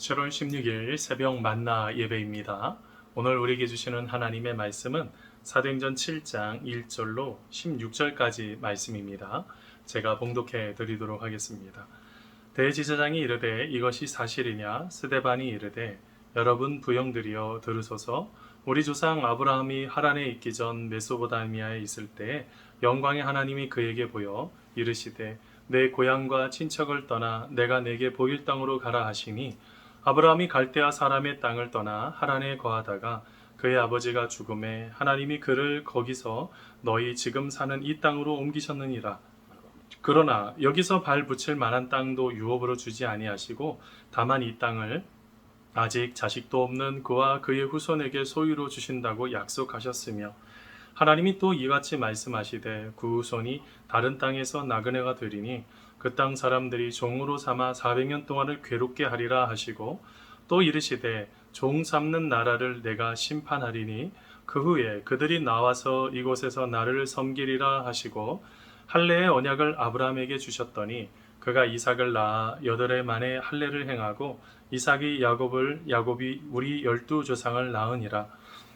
7월 16일 새벽 만나 예배입니다. 오늘 우리에게 주시는 하나님의 말씀은 사도행전 7장 1절로 16절까지 말씀입니다. 제가 봉독해 드리도록 하겠습니다. 대제사장이 이르되 이것이 사실이냐? 스데반이 이르되 여러분 부형들이여 들으소서. 우리 조상 아브라함이 하란에 있기 전 메소포타미아에 있을 때 영광의 하나님이 그에게 보여 이르시되 내 고향과 친척을 떠나 내가 내게 보일 땅으로 가라 하시니 아브라함이 갈대아 사람의 땅을 떠나 하란에 거하다가 그의 아버지가 죽음에 하나님이 그를 거기서 너희 지금 사는 이 땅으로 옮기셨느니라. 그러나 여기서 발 붙일 만한 땅도 유업으로 주지 아니하시고 다만 이 땅을 아직 자식도 없는 그와 그의 후손에게 소유로 주신다고 약속하셨으며 하나님이 또 이같이 말씀하시되 그 후손이 다른 땅에서 나그네가 되리니 그 땅 사람들이 종으로 삼아 400년 동안을 괴롭게 하리라 하시고 또 이르시되 종 삼는 나라를 내가 심판하리니 그 후에 그들이 나와서 이곳에서 나를 섬기리라 하시고 할례의 언약을 아브라함에게 주셨더니 그가 이삭을 낳아 8해 만에 할례를 행하고 이삭이 야곱이 우리 12조상을 낳으니라.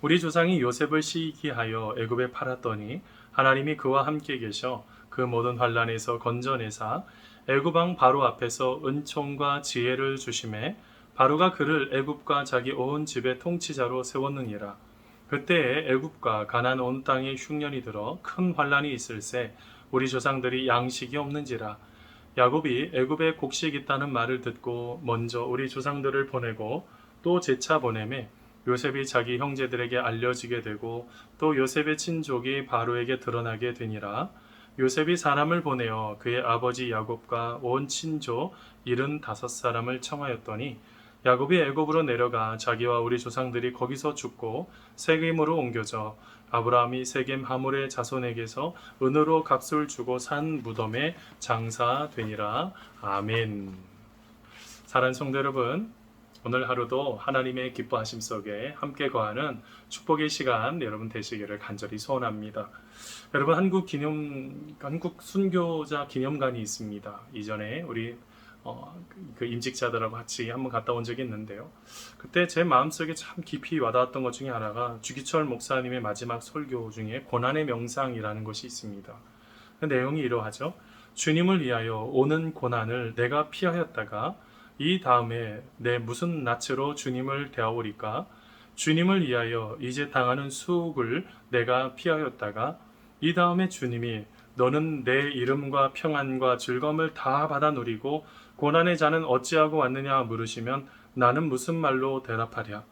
우리 조상이 요셉을 시기하여 애굽에 팔았더니 하나님이 그와 함께 계셔 그 모든 환난에서 건져내사 애굽 왕 바로 앞에서 은총과 지혜를 주심에 바로가 그를 애굽과 자기 온 집의 통치자로 세웠느니라. 그때에 애굽과 가나안 온 땅에 흉년이 들어 큰 환난이 있을새 우리 조상들이 양식이 없는지라. 야곱이 애굽에 곡식 있다는 말을 듣고 먼저 우리 조상들을 보내고 또 재차 보내매 요셉이 자기 형제들에게 알려지게 되고 또 요셉의 친족이 바로에게 드러나게 되니라. 요셉이 사람을 보내어 그의 아버지 야곱과 온 친족 75사람을 청하였더니 야곱이 애굽으로 내려가 자기와 우리 조상들이 거기서 죽고 세겜으로 옮겨져 아브라함이 세겜 하몰의 자손에게서 은으로 값을 주고 산 무덤에 장사되니라. 아멘. 사랑하는 성도 여러분, 오늘 하루도 하나님의 기뻐하심 속에 함께 거하는 축복의 시간 여러분 되시기를 간절히 소원합니다. 여러분 한국 순교자 기념관이 있습니다. 이전에 우리 그 임직자들하고 같이 한번 갔다 온 적이 있는데요. 그때 제 마음속에 참 깊이 와닿았던 것 중에 하나가 주기철 목사님의 마지막 설교 중에 고난의 명상이라는 것이 있습니다. 그 내용이 이러하죠. 주님을 위하여 오는 고난을 내가 피하였다가 이 다음에 내 무슨 낯으로 주님을 대하오리까? 주님을 위하여 이제 당하는 수욕을 내가 피하였다가 이 다음에 주님이 너는 내 이름과 평안과 즐거움을 다 받아 누리고 고난의 자는 어찌하고 왔느냐 물으시면 나는 무슨 말로 대답하랴?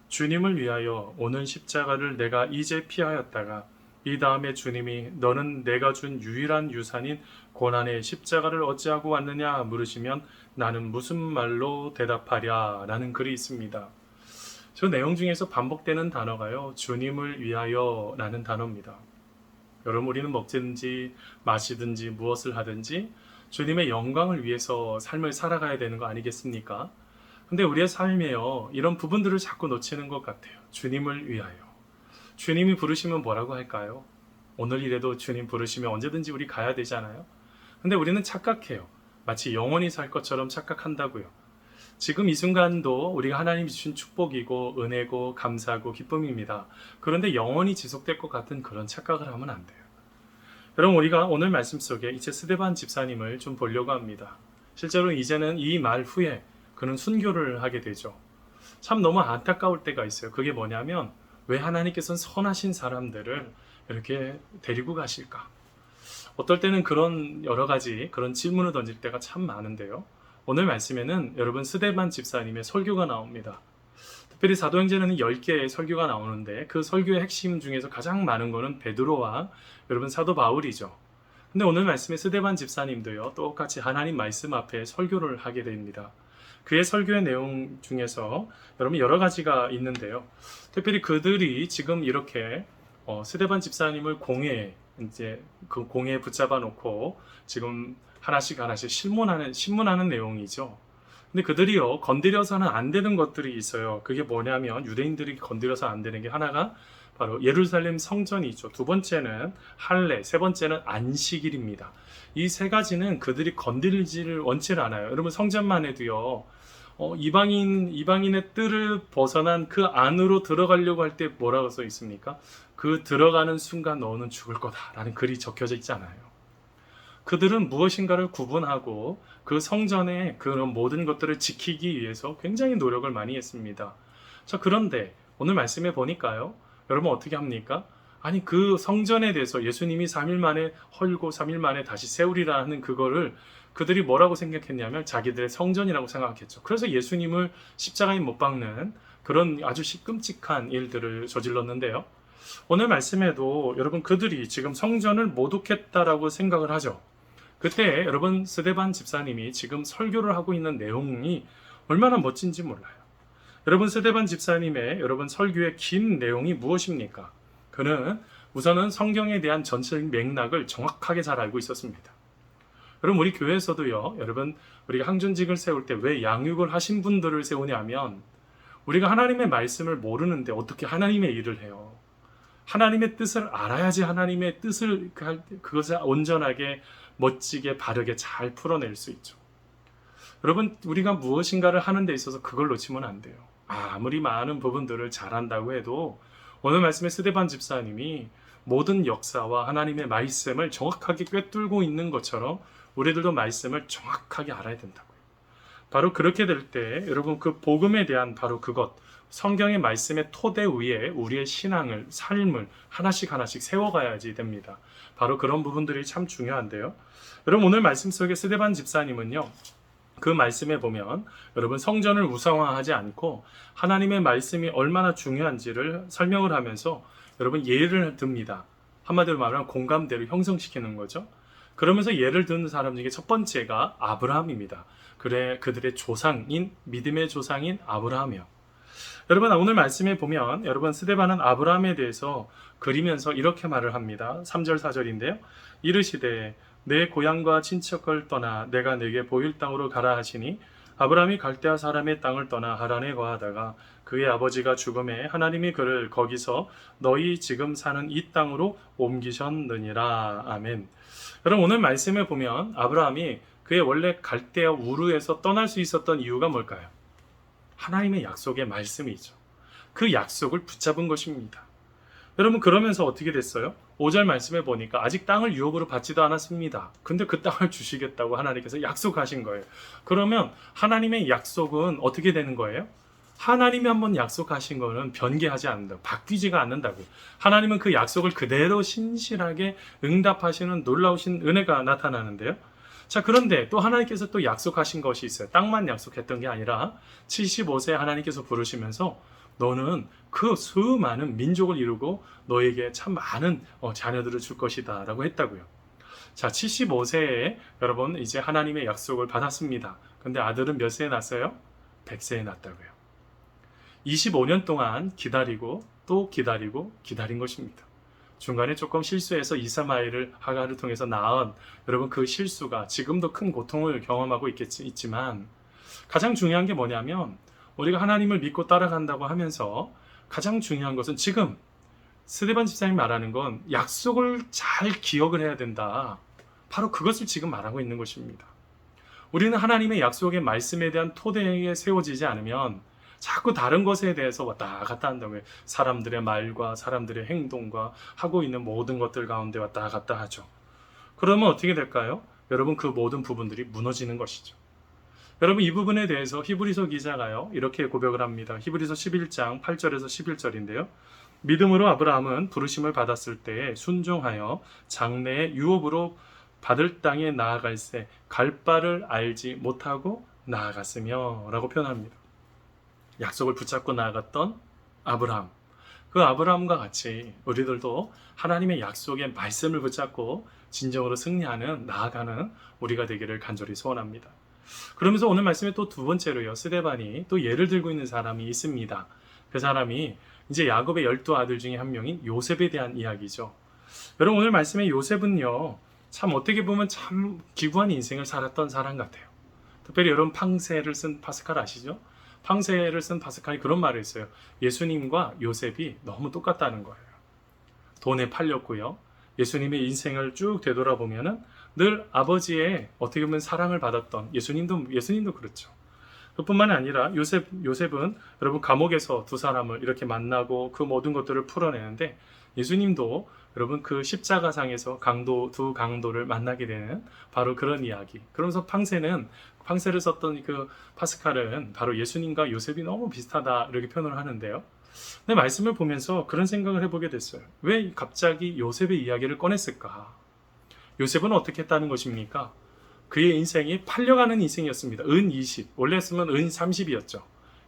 주님을 위하여 오는 십자가를 내가 이제 피하였다가 이 다음에 주님이 너는 내가 준 유일한 유산인 고난의 십자가를 어찌하고 왔느냐 물으시면 나는 무슨 말로 대답하랴? 라는 글이 있습니다. 저 내용 중에서 반복되는 단어가요. 주님을 위하여 라는 단어입니다. 여러분 우리는 먹든지 마시든지 무엇을 하든지 주님의 영광을 위해서 삶을 살아가야 되는 거 아니겠습니까? 근데 우리의 삶에요. 이런 부분들을 자꾸 놓치는 것 같아요. 주님을 위하여. 주님이 부르시면 뭐라고 할까요? 오늘이라도 주님 부르시면 언제든지 우리 가야 되잖아요. 근데 우리는 착각해요. 마치 영원히 살 것처럼 착각한다고요. 지금 이 순간도 우리가 하나님이 주신 축복이고 은혜고 감사고 기쁨입니다. 그런데 영원히 지속될 것 같은 그런 착각을 하면 안 돼요. 여러분 우리가 오늘 말씀 속에 이제 스데반 집사님을 좀 보려고 합니다. 실제로 이제는 이 말 후에 그는 순교를 하게 되죠. 참 너무 안타까울 때가 있어요. 그게 뭐냐면 왜 하나님께서는 선하신 사람들을 이렇게 데리고 가실까? 어떨 때는 그런 여러 가지 그런 질문을 던질 때가 참 많은데요. 오늘 말씀에는 여러분 스데반 집사님의 설교가 나옵니다. 특별히 사도행전에는 10개의 설교가 나오는데 그 설교의 핵심 중에서 가장 많은 거는 베드로와 여러분 사도 바울이죠. 근데 오늘 말씀에 스데반 집사님도요. 똑같이 하나님 말씀 앞에 설교를 하게 됩니다. 그의 설교의 내용 중에서 여러분 여러 가지가 있는데요. 특별히 그들이 지금 이렇게 스데반 집사님을 그 공회에 붙잡아 놓고 지금 하나씩 신문하는 내용이죠. 근데 그들이요 건드려서는 안 되는 것들이 있어요. 그게 뭐냐면 유대인들이 건드려서 안 되는 게 하나가 바로 예루살렘 성전이죠. 두 번째는 할례, 세 번째는 안식일입니다. 이 세 가지는 그들이 건드리지를 원치 않아요. 여러분 성전만 해도요 이방인의 뜰을 벗어난 그 안으로 들어가려고 할 때 뭐라고 써 있습니까? 그 들어가는 순간 너는 죽을 거다라는 글이 적혀져 있잖아요. 그들은 무엇인가를 구분하고 그 성전의 그런 모든 것들을 지키기 위해서 굉장히 노력을 많이 했습니다. 자, 그런데 오늘 말씀해 보니까요. 여러분 어떻게 합니까? 아니, 그 성전에 대해서 예수님이 3일 만에 헐고 3일 만에 다시 세우리라 하는 그거를 그들이 뭐라고 생각했냐면 자기들의 성전이라고 생각했죠. 그래서 예수님을 십자가에 못 박는 그런 아주 끔찍한 일들을 저질렀는데요. 오늘 말씀에도 여러분 그들이 지금 성전을 모독했다라고 생각을 하죠. 그때 여러분 스데반 집사님이 지금 설교를 하고 있는 내용이 얼마나 멋진지 몰라요. 여러분 스데반 집사님의 여러분 설교의 긴 내용이 무엇입니까? 그는 우선은 성경에 대한 전체적인 맥락을 정확하게 잘 알고 있었습니다. 여러분 우리 교회에서도요. 여러분 우리가 항전직을 세울 때 왜 양육을 하신 분들을 세우냐면 우리가 하나님의 말씀을 모르는데 어떻게 하나님의 일을 해요? 하나님의 뜻을 알아야지 하나님의 뜻을 그것을 온전하게 멋지게 바르게 잘 풀어낼 수 있죠. 여러분 우리가 무엇인가를 하는 데 있어서 그걸 놓치면 안 돼요. 아무리 많은 부분들을 잘한다고 해도 오늘 말씀에 스데반 집사님이 모든 역사와 하나님의 말씀을 정확하게 꿰뚫고 있는 것처럼 우리들도 말씀을 정확하게 알아야 된다고요. 바로 그렇게 될 때 여러분 그 복음에 대한 바로 그것 성경의 말씀의 토대 위에 우리의 신앙을 삶을 하나씩 세워가야지 됩니다. 바로 그런 부분들이 참 중요한데요. 여러분 오늘 말씀 속에 스데반 집사님은요. 그 말씀에 보면 여러분 성전을 우상화하지 않고 하나님의 말씀이 얼마나 중요한지를 설명을 하면서 여러분 예를 듭니다. 한마디로 말하면 공감대를 형성시키는 거죠. 그러면서 예를 드는 사람 중에 첫 번째가 아브라함입니다. 그들의 조상인 믿음의 조상인 아브라함이요. 여러분 오늘 말씀에 보면 여러분 스데반은 아브라함에 대해서 그리면서 이렇게 말을 합니다. 3절 4절인데요. 이르시되 내 고향과 친척을 떠나 내가 네게 보일 땅으로 가라 하시니 아브라함이 갈대아 사람의 땅을 떠나 하란에 거하다가 그의 아버지가 죽음에 하나님이 그를 거기서 너희 지금 사는 이 땅으로 옮기셨느니라. 아멘. 여러분 오늘 말씀에 보면 아브라함이 그의 원래 갈대아 우르에서 떠날 수 있었던 이유가 뭘까요? 하나님의 약속의 말씀이죠. 그 약속을 붙잡은 것입니다. 여러분 그러면서 어떻게 됐어요? 5절 말씀에 보니까 아직 땅을 유업으로 받지도 않았습니다. 근데 그 땅을 주시겠다고 하나님께서 약속하신 거예요. 그러면 하나님의 약속은 어떻게 되는 거예요? 하나님이 한번 약속하신 거는 변개하지 않는다. 바뀌지가 않는다고요. 하나님은 그 약속을 그대로 신실하게 응답하시는 놀라우신 은혜가 나타나는데요. 자, 그런데 또 하나님께서 또 약속하신 것이 있어요. 땅만 약속했던 게 아니라 75세에 하나님께서 부르시면서 너는 그 수많은 민족을 이루고 너에게 참 많은 자녀들을 줄 것이다 라고 했다고요. 자, 75세에 여러분 이제 하나님의 약속을 받았습니다. 근데 아들은 몇 세에 낳았어요? 100세에 낳았다고요. 25년 동안 기다리고 또 기다리고 기다린 것입니다. 중간에 조금 실수해서 이스마엘을 하가를 통해서 낳은 여러분 그 실수가 지금도 큰 고통을 경험하고 있지만 가장 중요한 게 뭐냐면 우리가 하나님을 믿고 따라간다고 하면서 가장 중요한 것은 지금 스데반 집사님이 말하는 건 약속을 잘 기억을 해야 된다. 바로 그것을 지금 말하고 있는 것입니다. 우리는 하나님의 약속의 말씀에 대한 토대에 세워지지 않으면 자꾸 다른 것에 대해서 왔다 갔다 한다고요. 사람들의 말과 사람들의 행동과 하고 있는 모든 것들 가운데 왔다 갔다 하죠. 그러면 어떻게 될까요? 여러분 그 모든 부분들이 무너지는 것이죠. 여러분 이 부분에 대해서 히브리서 기자가요 이렇게 고백을 합니다. 히브리서 11장 8절에서 11절인데요. 믿음으로 아브라함은 부르심을 받았을 때에 순종하여 장래의 유업으로 받을 땅에 나아갈새 갈 바를 알지 못하고 나아갔으며 라고 표현합니다. 약속을 붙잡고 나아갔던 아브라함, 그 아브라함과 같이 우리들도 하나님의 약속의 말씀을 붙잡고 진정으로 승리하는 나아가는 우리가 되기를 간절히 소원합니다. 그러면서 오늘 말씀에 또 두 번째로요 스데반이 또 예를 들고 있는 사람이 있습니다. 그 사람이 이제 야곱의 12아들 중에 한 명인 요셉에 대한 이야기죠. 여러분 오늘 말씀에 요셉은요 참 어떻게 보면 참 기구한 인생을 살았던 사람 같아요. 특별히 여러분 팡세를 쓴 파스칼 아시죠? 팡세를 쓴 파스칼이 그런 말을 했어요. 예수님과 요셉이 너무 똑같다는 거예요. 돈에 팔렸고요. 예수님의 인생을 쭉 되돌아보면은 늘 아버지의 어떻게 보면 사랑을 받았던 예수님도 그렇죠. 그뿐만 아니라 요셉은 여러분 감옥에서 두 사람을 이렇게 만나고 그 모든 것들을 풀어내는데 예수님도 여러분 그 십자가상에서 두 강도를 만나게 되는 바로 그런 이야기. 그러면서 팡세를 썼던 그 파스칼은 바로 예수님과 요셉이 너무 비슷하다 이렇게 표현을 하는데요. 근데 말씀을 보면서 그런 생각을 해보게 됐어요. 왜 갑자기 요셉의 이야기를 꺼냈을까? 요셉은 어떻게 했다는 것입니까? 그의 인생이 팔려가는 인생이었습니다. 은 20, 원래 했으면 은 30이었죠.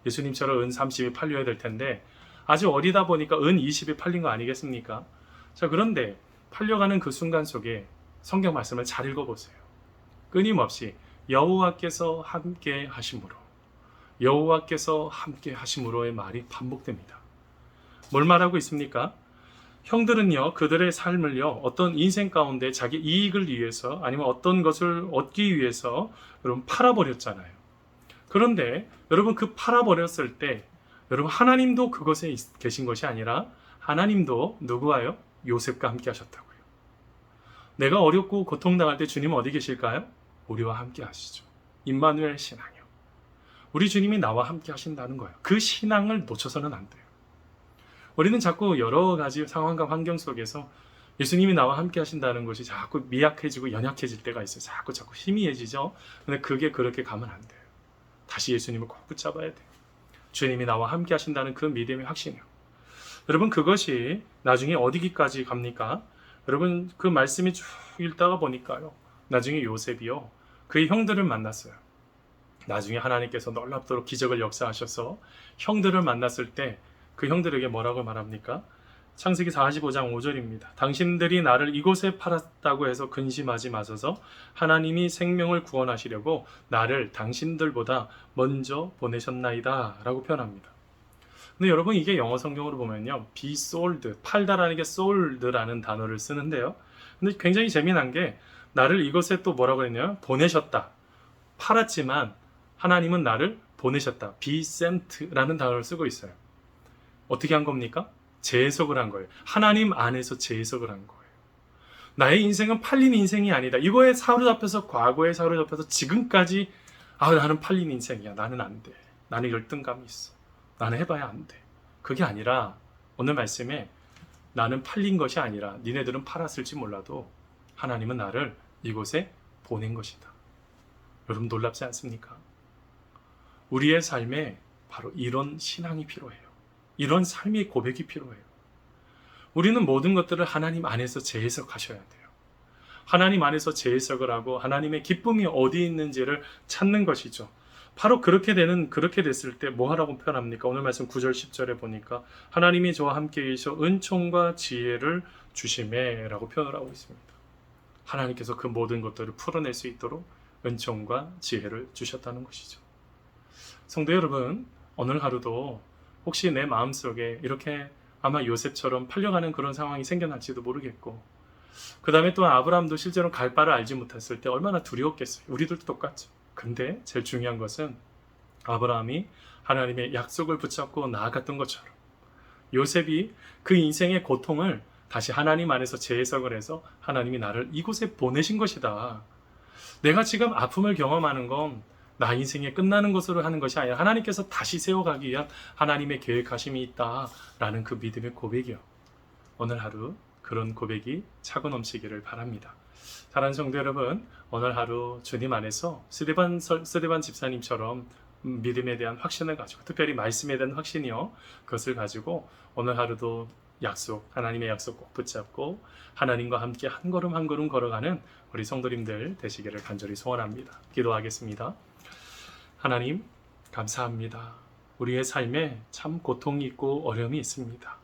예수님처럼 은 30이 팔려야 될 텐데 아주 어리다 보니까 은 20이 팔린 거 아니겠습니까? 자, 그런데 팔려가는 그 순간 속에 성경 말씀을 잘 읽어보세요. 끊임없이 여호와께서 함께 하심으로, 여호와께서 함께 하심으로의 말이 반복됩니다. 뭘 말하고 있습니까? 형들은요, 그들의 삶을요, 어떤 인생 가운데 자기 이익을 위해서 아니면 어떤 것을 얻기 위해서 여러분 팔아버렸잖아요. 그런데 여러분 그 팔아버렸을 때 여러분 하나님도 그것에 계신 것이 아니라 하나님도 누구와요? 요셉과 함께 하셨다고요. 내가 어렵고 고통당할 때 주님은 어디 계실까요? 우리와 함께 하시죠. 임마누엘 신앙이요. 우리 주님이 나와 함께 하신다는 거예요. 그 신앙을 놓쳐서는 안 돼요. 우리는 자꾸 여러 가지 상황과 환경 속에서 예수님이 나와 함께 하신다는 것이 자꾸 미약해지고 연약해질 때가 있어요. 자꾸 희미해지죠. 근데 그게 그렇게 가면 안 돼요. 다시 예수님을 꼭 붙잡아야 돼요. 주님이 나와 함께 하신다는 그 믿음의 확신이요. 여러분 그것이 나중에 어디까지 갑니까? 여러분 그 말씀이 쭉 읽다가 보니까요. 나중에 요셉이요. 그의 형들을 만났어요. 나중에 하나님께서 놀랍도록 기적을 역사하셔서 형들을 만났을 때 그 형들에게 뭐라고 말합니까? 창세기 45장 5절입니다. 당신들이 나를 이곳에 팔았다고 해서 근심하지 마소서. 하나님이 생명을 구원하시려고 나를 당신들보다 먼저 보내셨나이다 라고 표현합니다. 근데 여러분 이게 영어 성경으로 보면요, be sold, 팔다라는 게 sold라는 단어를 쓰는데요. 근데 굉장히 재미난 게 나를 이것에 또 뭐라고 했냐면 보내셨다. 팔았지만 하나님은 나를 보내셨다. be sent라는 단어를 쓰고 있어요. 어떻게 한 겁니까? 재해석을 한 거예요. 하나님 안에서 재해석을 한 거예요. 나의 인생은 팔린 인생이 아니다. 이거에 사로잡혀서 과거에 사로잡혀서 지금까지 나는 팔린 인생이야. 나는 안 돼. 나는 열등감이 있어. 나는 해봐야 안 돼. 그게 아니라 오늘 말씀에 나는 팔린 것이 아니라 니네들은 팔았을지 몰라도 하나님은 나를 이곳에 보낸 것이다. 여러분 놀랍지 않습니까? 우리의 삶에 바로 이런 신앙이 필요해요. 이런 삶의 고백이 필요해요. 우리는 모든 것들을 하나님 안에서 재해석하셔야 돼요. 하나님 안에서 재해석을 하고 하나님의 기쁨이 어디 있는지를 찾는 것이죠. 바로 그렇게 됐을 때 뭐 하라고 표현합니까? 오늘 말씀 9절 10절에 보니까 하나님이 저와 함께 계셔 은총과 지혜를 주심에 라고 표현을 하고 있습니다. 하나님께서 그 모든 것들을 풀어낼 수 있도록 은총과 지혜를 주셨다는 것이죠. 성도 여러분, 오늘 하루도 혹시 내 마음속에 이렇게 아마 요셉처럼 팔려가는 그런 상황이 생겨날지도 모르겠고, 그 다음에 또 아브라함도 실제로 갈 바를 알지 못했을 때 얼마나 두려웠겠어요. 우리들도 똑같죠. 근데 제일 중요한 것은 아브라함이 하나님의 약속을 붙잡고 나아갔던 것처럼 요셉이 그 인생의 고통을 다시 하나님 안에서 재해석을 해서 하나님이 나를 이곳에 보내신 것이다. 내가 지금 아픔을 경험하는 건 나 인생이 끝나는 것으로 하는 것이 아니라 하나님께서 다시 세워가기 위한 하나님의 계획하심이 있다라는 그 믿음의 고백이요. 오늘 하루 그런 고백이 차고 넘치기를 바랍니다. 사랑하는 성도 여러분, 오늘 하루 주님 안에서 스데반 집사님처럼 믿음에 대한 확신을 가지고, 특별히 말씀에 대한 확신이요, 그것을 가지고 오늘 하루도 하나님의 약속 꼭 붙잡고 하나님과 함께 한 걸음 한 걸음 걸어가는 우리 성도님들 되시기를 간절히 소원합니다. 기도하겠습니다. 하나님, 감사합니다. 우리의 삶에 참 고통이 있고 어려움이 있습니다.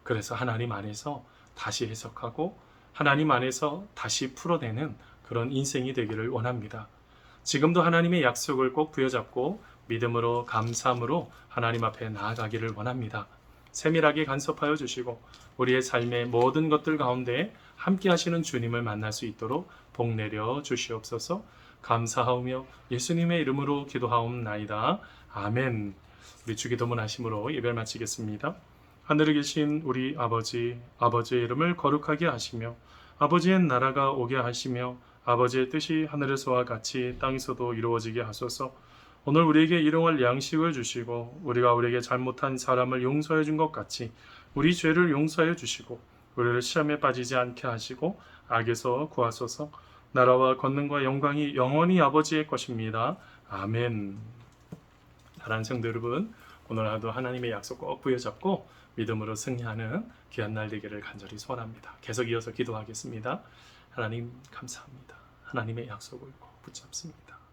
그래서 하나님 안에서 다시 해석하고 하나님 안에서 다시 풀어내는 그런 인생이 되기를 원합니다. 지금도 하나님의 약속을 꼭 부여잡고 믿음으로 감사함으로 하나님 앞에 나아가기를 원합니다. 세밀하게 간섭하여 주시고 우리의 삶의 모든 것들 가운데 함께 하시는 주님을 만날 수 있도록 복 내려 주시옵소서. 감사하오며 예수님의 이름으로 기도하옵나이다. 아멘. 우리 주기도문 하심으로 예배를 마치겠습니다. 하늘에 계신 우리 아버지, 아버지의 이름을 거룩하게 하시며 아버지의 나라가 오게 하시며 아버지의 뜻이 하늘에서와 같이 땅에서도 이루어지게 하소서. 오늘 우리에게 일용할 양식을 주시고 우리가 우리에게 잘못한 사람을 용서해 준 것 같이 우리 죄를 용서해 주시고 우리를 시험에 빠지지 않게 하시고 악에서 구하소서. 나라와 권능과 영광이 영원히 아버지의 것입니다. 아멘. 사랑하는 성도 여러분, 오늘 하루도 하나님의 약속 꼭 부여잡고 믿음으로 승리하는 귀한 날 되기를 간절히 소원합니다. 계속 이어서 기도하겠습니다. 하나님 감사합니다. 하나님의 약속을 꼭 붙잡습니다.